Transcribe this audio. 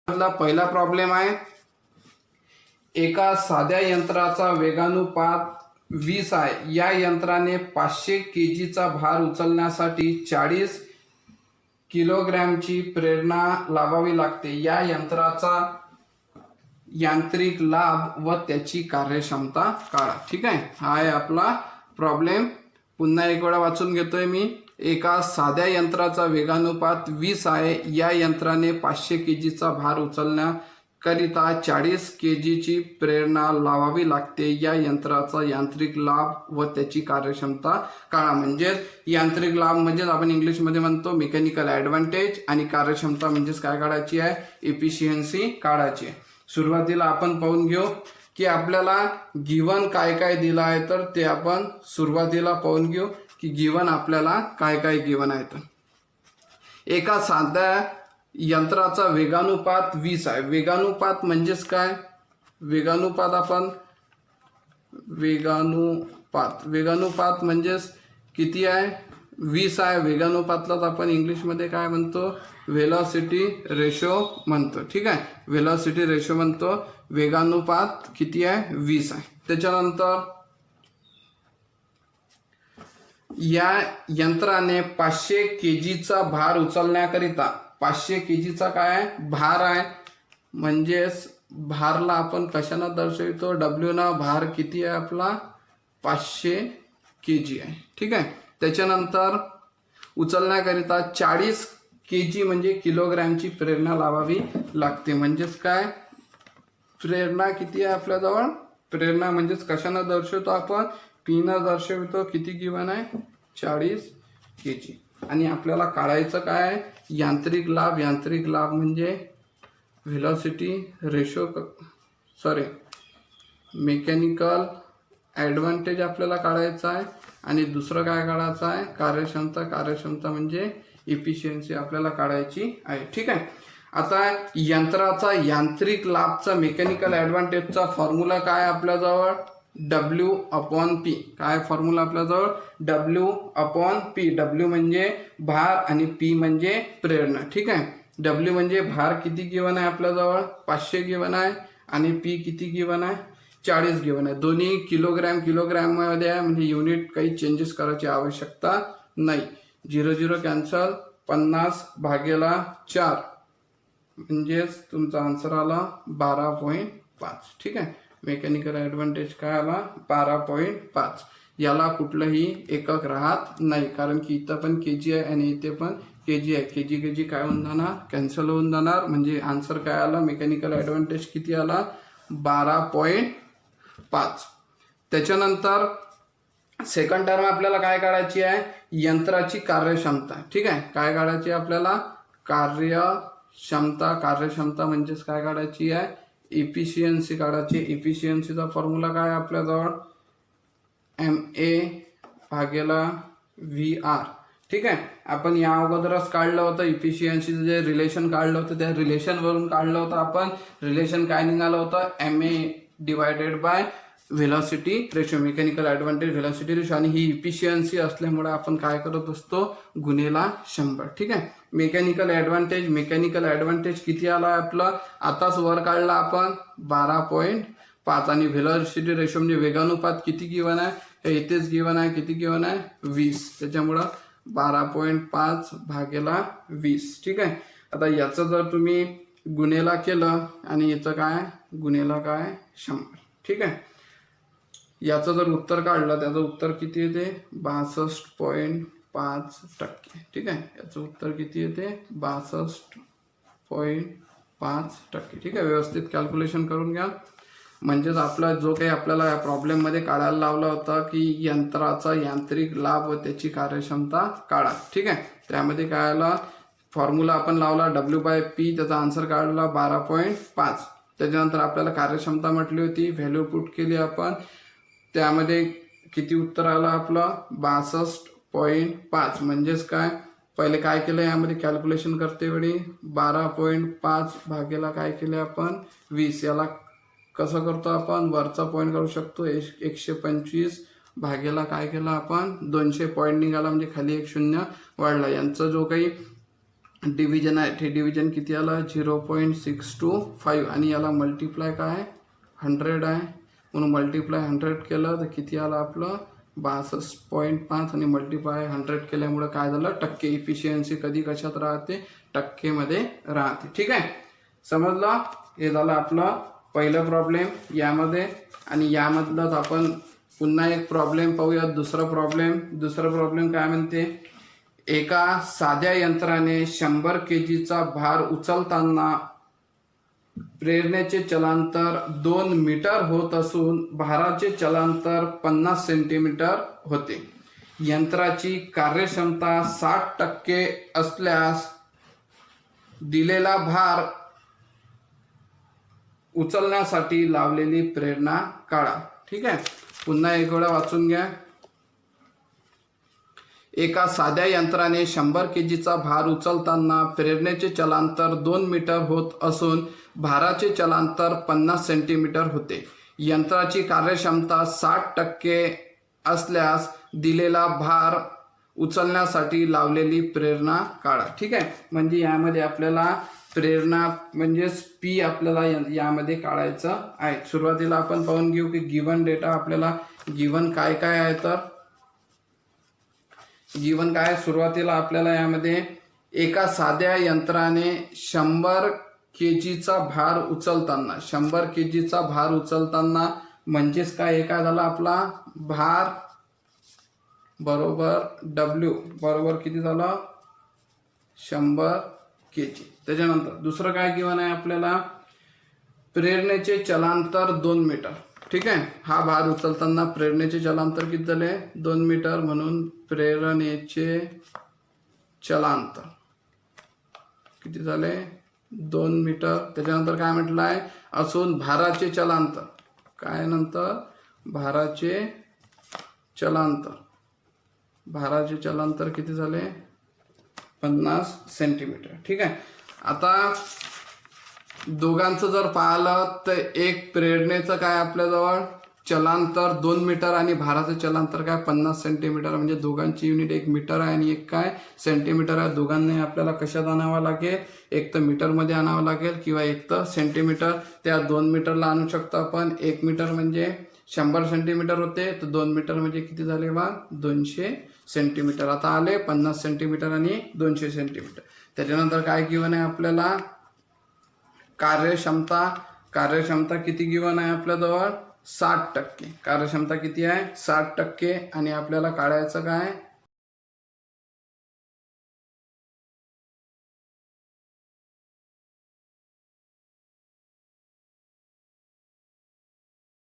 पहिला प्रॉब्लेम आहे, एका साध्या यंत्राचा वेगानुपात 20 आहे. या यंत्राने 500 केजीचा भार उचलण्यासाठी 40 किलोग्रॅमची प्रेरणा लावावी लागते. या यंत्राचा यांत्रिक लाभ व त्याची कार्यक्षमता काढा. ठीक आहे, हा आहे आपला प्रॉब्लेम. पुन्हा एक वेळा वाचून घेतोय मी. एका साध्या यंत्राचा वेगानुपात 20 आहे. या यंत्राने 500 केजीचा भार उचलण्याकरिता 40 केजीची प्रेरणा लावावी लागते. या यंत्राचा यांत्रिक लाभ व त्याची कार्यक्षमता काढा. म्हणजेच यांत्रिक लाभ म्हणजेच आपण इंग्लिशमध्ये म्हणतो मेकॅनिकल ॲडव्हान्टेज, आणि कार्यक्षमता म्हणजेच काय काढायची आहे, एफिशियन्सी काढायची आहे. सुरुवातीला आपण पाहून घेऊ की आपल्याला गिवन काय काय दिलं आहे. तर ते आपण सुरुवातीला पाहून घेऊ की गिवन आपल्याला काय काय गिवन आहे. तर एका साध्या यंत्राचा वेगानुपात 20 आहे. वेगानुपात म्हणजेच काय, वेगानुपात आपण वेगानुपात म्हणजेच किती आहे, 20 आहे. वेगानुपातलाच आपण इंग्लिशमध्ये काय म्हणतो, व्हेलॉसिटी रेशो म्हणतो. ठीक आहे, व्हेलॉसिटी रेशो म्हणतो. वेगानुपात किती आहे, 20 आहे. त्याच्यानंतर या यंत्राने 500 केजीचा भार उचलण्याकरिता, 500 केजीचा काय आहे, भार आहे. म्हणजेच भारला आपण कशानं दर्शवितो, डब्ल्यू ना. भार किती आहे आपला, 500 केजी आहे. ठीक आहे. त्याच्यानंतर उचलण्याकरिता 40 केजी म्हणजे किलोग्रॅमची प्रेरणा लावावी लागते. म्हणजेच काय, प्रेरणा किती आहे आपल्याजवळ, प्रेरणा म्हणजेच कशानं दर्शवतो आपण, पीनं दर्शवतो. किती गिवन आहे, 40 केजी. आणि आपल्याला काढायचं काय आहे, यांत्रिक लाभ. यांत्रिक लाभ म्हणजे व्हेलॉसिटी रेशो, मेकॅनिकल ॲडव्हान्टेज आपल्याला काढायचा आहे. आणि दुसरं काय काढायचं आहे, कार्यक्षमता. कार्यक्षमता म्हणजे इफिशियन्सी आपल्याला काढायची आहे. ठीक आहे. आता यंत्राचा यांत्रिक लाभचा, मेकॅनिकल ॲडव्हान्टेजचा फॉर्म्युला काय आपल्याजवळ, W/P. काय फॉर्म्युला आपल्याजवळ, W/P. W म्हणजे भार आणि P म्हणजे प्रेरणा. ठीक आहे. W म्हणजे भार किती गिवन आहे आपल्याजवळ, 500 गिवन आहे. आणि P किती गिवन आहे, 40 गिवन आहे. दोन्ही किलोग्रॅम मध्ये आहे, म्हणजे युनिट काही चेंजेस करायची आवश्यकता नाही. 0 कॅन्सल, 50/4 म्हणजेच तुमचा आन्सर आला 12.5. ठीक आहे. मेकॅनिकल ॲडव्हान्टेज काय आला, 12.5. याला कुठलंही एकक राहत नाही, कारण की इथं पण केजी आहे आणि इथे पण केजी आहे. केजी काय होऊन जाणार, कॅन्सल होऊन जाणार. म्हणजे आन्सर काय आला, मेकॅनिकल ॲडव्हान्टेज किती आला, 12.5. त्याच्यानंतर सेकंड टर्म आपल्याला काय काढायची आहे, यंत्राची कार्यक्षमता. ठीक आहे. काय काढायची आपल्याला, कार्यक्षमता. कार्यक्षमता म्हणजेच काय काढायची आहे, इफिशियन्सी काढायची. इफिशियन्सीचा फॉर्म्युला काय आपल्याजवळ, MA/VR. ठीक आहे. आपण या अगोदरच काढलं होतं इफिशियन्सीचं जे रिलेशन काढलं होतं, त्या रिलेशनवरून काढलं होतं आपण. रिलेशन काय निघालं होतं, MA/, velocity ratio, mechanical advantage velocity ratio. आणि ही इफिशियन्सी असल्यामुळे आपण काय करत असतो, गुणेला 100. ठीक आहे. मेकॅनिकल ॲडव्हान्टेज किती आला आपलं, आताच वर काढला आपण, 12.5. आणि व्हेलॉसिटी रेशो म्हणजे वेगानुपात किती गिवन आहे, हे इथेच गिवन आहे. किती गिवन आहे, 20. त्याच्यामुळं 12.5/20. ठीक आहे. आता याचं जर तुम्ही गुणेला केलं आणि याचं काय, गुणेला काय, 100. ठीक आहे. याचं जर उत्तर काढलं, त्याचं उत्तर किती येते, 62.5%. ठीक आहे. याचं उत्तर किती येते, 62.5%. ठीक आहे. व्यवस्थित कॅल्क्युलेशन करून घ्या. म्हणजेच आपला जो काही आपल्याला या प्रॉब्लेममध्ये काढायला लावला होता की यंत्राचा यांत्रिक लाभ व त्याची कार्यक्षमता काढा. ठीक आहे. त्यामध्ये काय आला, फॉर्म्युला आपण लावला W/P. त्याचा आन्सर काढला 12.5. त्याच्यानंतर आपल्याला कार्यक्षमता म्हटली होती, व्हॅल्यू पुट केली आपण. त्यामध्ये किती उत्तर आलं आपलं, 62.5. म्हणजेच काय, पहिले काय केलं यामध्ये कॅल्क्युलेशन करते वेळी, 12.5 काय केले आपण, 20. याला कसं करतो आपण, वरचा पॉईंट करू शकतो, 125 काय केलं आपण, 200 पॉईंट निघाला, म्हणजे खाली एक शून्य वाढला. यांचा जो काही डिव्हिजन आहे, हे डिव्हिजन किती आलं 0.625 आणि याला मल्टिप्लाय काय 100 आहे, म्हणून मल्टिप्लाय 100 केलं तर किती आलं आपलं 62.5 आणि मल्टिप्लाय 100 केल्यामुळे काय झालं टक्के. इफिशियन्सी कधी कशात राहते टक्केमध्ये राहते. ठीक आहे, समजलं. हे झालं आपलं पहिलं प्रॉब्लेम यामध्ये. आणि यामधलंच आपण पुन्हा एक प्रॉब्लेम पाहूया. दुसरा प्रॉब्लेम काय म्हणते, एका साध्या यंत्राने 100 kgचा भार उचलताना प्रेरणेचे चलांतर 2 मीटर होत असून भाराचे चलांतर 50 सेंटीमीटर होते. यंत्राची कार्यक्षमता 60% असल्यास दिलेला भार उचलण्यासाठी लावलेली प्रेरणा काढा. ठीक आहे, पुन्हा एक वेळा वाचून घ्या. एका साध्या यंत्राने 100 kgचा भार उचलताना प्रेरणेचे चलांतर 2 मीटर होत असून भाराचे चलांतर 50 सेंटीमीटर होते. यंत्राची कार्यक्षमता 60% असल्यास दिलेला भार उचलण्यासाठी लावलेली प्रेरणा काढा. ठीक आहे, म्हणजे यामध्ये आपल्याला प्रेरणा म्हणजेच पी आपल्याला यामध्ये काढायचं आहे. सुरुवातीला आपण पाहून घेऊ की गिवन डेटा आपल्याला गिवन काय काय आहे. तर गिवन काय, सुरुवातीला आपल्याला यामध्ये एका साध्या यंत्राने 100 kgचा भार उचलताना 100 kgचा भार उचलताना म्हणजेच काय काय झाला आपला भार बरोबर W बरोबर किती झालं 100 kg. त्याच्यानंतर दुसरं काय गिवन आहे आपल्याला, प्रेरणेचे चलांतर 2 मीटर. ठीक आहे, हा भार उचलताना प्रेरणेचे चलांतर किती झाले 2 मीटर, म्हणून प्रेरणेचे चलांतर किती झाले 2 मीटर. त्याच्यानंतर काय म्हटलं आहे, असून भाराचे चलांतर काय, नंतर भाराचे चलांतर किती झाले 50 सेंटीमीटर. ठीक आहे, आता दोघांचं जर पाहिलं तर एक प्रेरणेचं काय आपल्याजवळ चलांतर 2 मीटर आणि भाराचं चलांतर काय 50 सेंटीमीटर, म्हणजे दोघांची युनिट एक मीटर आहे आणि एक काय सेंटीमीटर आहे. दोघांनी आपल्याला कशात आणावं लागेल, एक तर मीटरमध्ये आणावं लागेल किंवा एक तर सेंटीमीटर. त्या 2 मीटरला आणू शकतो आपण. 1 मीटर म्हणजे 100 सेंटीमीटर होते, तर 2 मीटर म्हणजे किती झाले बा 200 सेंटीमीटर. आता आले 50 सेंटीमीटर आणि 200 सेंटीमीटर. त्याच्यानंतर काय गिवन आहे आपल्याला, कार्यक्षमता किती गिवन आहे आपल्याजवळ 60%. कार्यक्षमता किती आहे 60% आणि आपल्याला काढायचं काय